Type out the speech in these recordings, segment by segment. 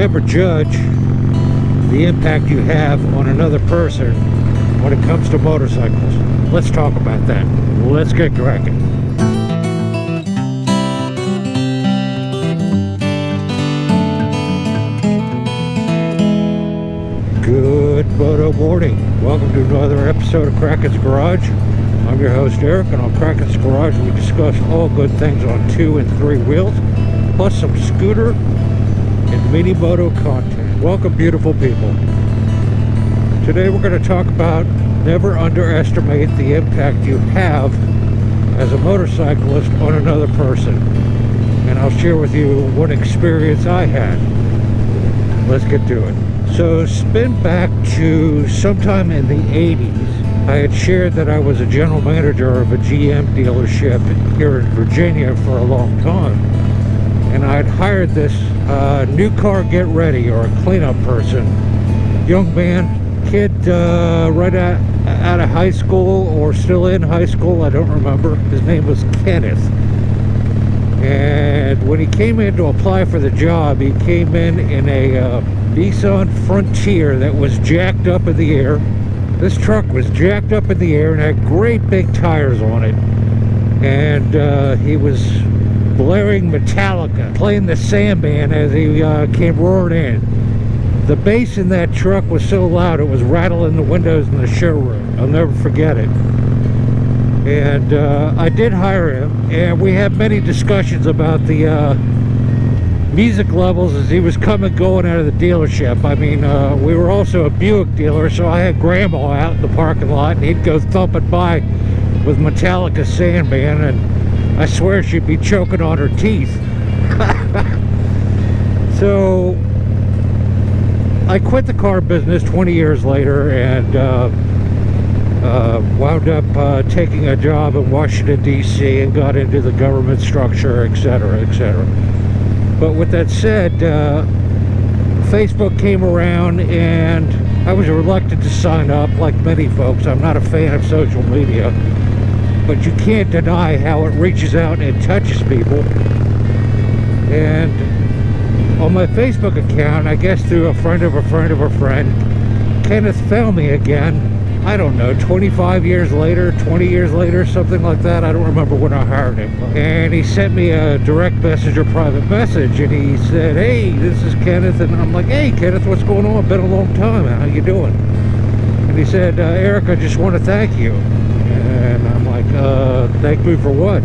Never judge the impact you have on another person when it comes to motorcycles. Let's talk about that. Let's get cracking. Good moto morning. Welcome to another episode of Kraken's Garage. I'm your host Eric, and on Kraken's Garage we discuss all good things on 2 and 3 wheels, plus some scooter and mini moto content. Welcome, beautiful people. Today we're going to talk about never underestimate the impact you have as a motorcyclist on another person. And I'll share with you what experience I had. Let's get to it. So spin back to sometime in the 80s. I had shared that I was a general manager of a GM dealership here in Virginia for a long time. And I'd hired this new car get ready, or a cleanup person, young man, kid, right out of high school or still in high school, I don't remember. His name was Kenneth. And when he came in to apply for the job, he came in a Nissan Frontier that was jacked up in the air. This truck was jacked up in the air and had great big tires on it. And he was blaring Metallica, playing the Sandman as he came roaring in. The bass in that truck was so loud it was rattling the windows in the showroom. I'll never forget it. And I did hire him, and we had many discussions about the music levels as he was coming going out of the dealership. I mean, we were also a Buick dealer, so I had Grandma out in the parking lot, and he'd go thumping by with Metallica Sandman, and I swear she'd be choking on her teeth. So I quit the car business 20 years later and wound up taking a job in Washington, D.C. and got into the government structure, etc., etc. But with that said, Facebook came around and I was reluctant to sign up, like many folks. I'm not a fan of social media, but you can't deny how it reaches out and touches people. And on my Facebook account, I guess through a friend of a friend of a friend, Kenneth found me again. I don't know, 25 years later, 20 years later, something like that. I don't remember when I hired him. And he sent me a direct message or private message, and he said, "Hey, this is Kenneth." And I'm like, "Hey, Kenneth, what's going on? Been a long time. How you doing?" And he said, "Eric, I just want to thank you." And I'm like, "Thank me for what?"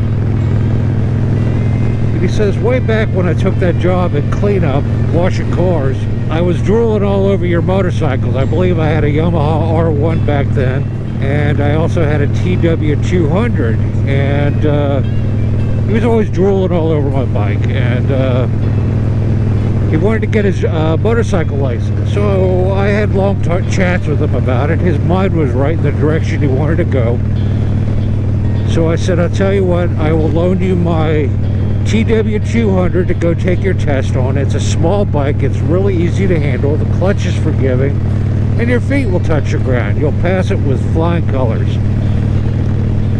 And he says, "Way back when I took that job at cleanup, washing cars, I was drooling all over your motorcycles. I believe I had a Yamaha R1 back then, and I also had a TW200, and he was always drooling all over my bike, and he wanted to get his motorcycle license. So I had long chats with him about it. His mind was right in the direction he wanted to go. So I said, I'll tell you what, I will loan you my TW200 to go take your test on. It's a small bike, it's really easy to handle, the clutch is forgiving, and your feet will touch the ground. You'll pass it with flying colors."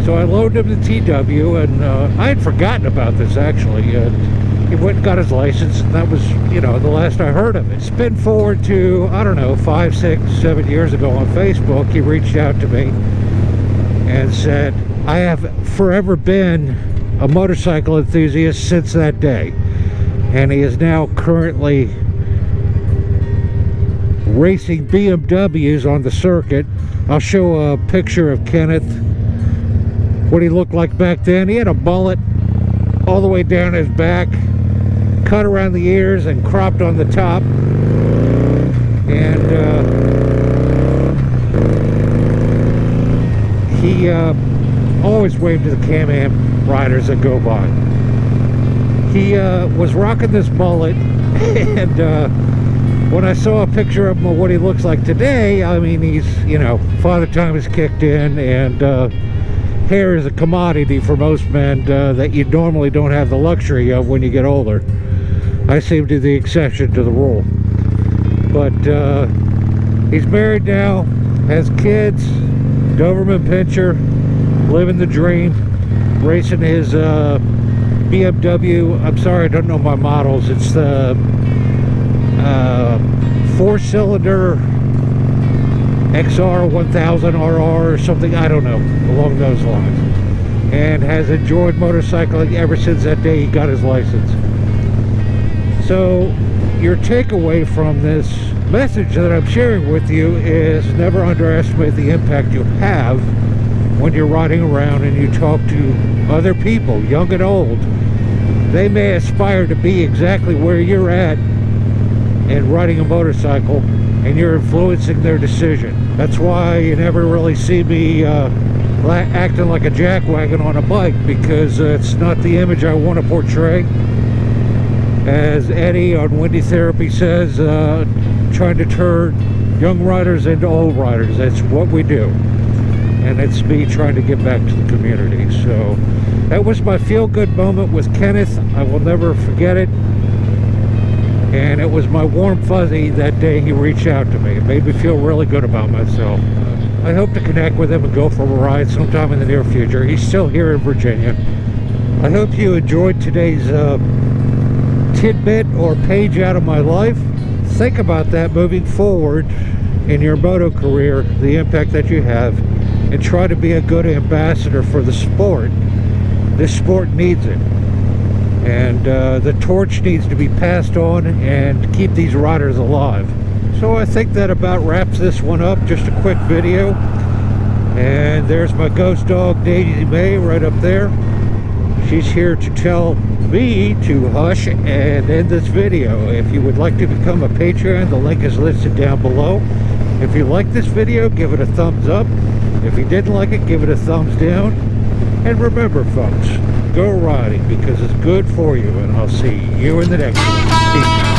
So I loaned him the TW, and I had forgotten about this actually. He went and got his license, and that was, you know, the last I heard of it. Spin forward to, I don't know, 5, 6, 7 years ago on Facebook, he reached out to me and said, "I have forever been a motorcycle enthusiast since that day," and he is now currently racing BMWs on the circuit. I'll show a picture of Kenneth, what he looked like back then. He had a mullet all the way down his back, cut around the ears and cropped on the top, and he always waved to the Can-Am riders that go by. He was rocking this mullet, and when I saw a picture of him of what he looks like today, I mean, he's, you know, father time has kicked in, and hair is a commodity for most men that you normally don't have the luxury of when you get older. I seem to be the exception to the rule. But he's married now, has kids, Doberman Pinscher, living the dream, racing his BMW. I'm sorry, I don't know my models. It's the 4-cylinder XR 1000 RR or something, I don't know, along those lines, and has enjoyed motorcycling ever since that day he got his license. So your takeaway from this message that I'm sharing with you is never underestimate the impact you have when you're riding around and you talk to other people, young and old. They may aspire to be exactly where you're at and riding a motorcycle, and you're influencing their decision. That's why you never really see me acting like a jackwagon on a bike, because it's not the image I want to portray. As Eddie on Windy Therapy says, trying to turn young riders into old riders. That's what we do. And it's me trying to give back to the community. So that was my feel-good moment with Kenneth. I will never forget it. And it was my warm fuzzy that day he reached out to me. It made me feel really good about myself. I hope to connect with him and go for a ride sometime in the near future. He's still here in Virginia. I hope you enjoyed today's tidbit or page out of my life. Think about that moving forward in your moto career, the impact that you have, and try to be a good ambassador for the sport. This sport needs it. And the torch needs to be passed on and keep these riders alive. So I think that about wraps this one up. Just a quick video. And there's my ghost dog, Daisy May, right up there. She's here to tell me to hush and end this video. If you would like to become a Patreon, the link is listed down below. If you like this video, give it a thumbs up. If you didn't like it, give it a thumbs down. And remember, folks, go riding because it's good for you, and I'll see you in the next one. Peace.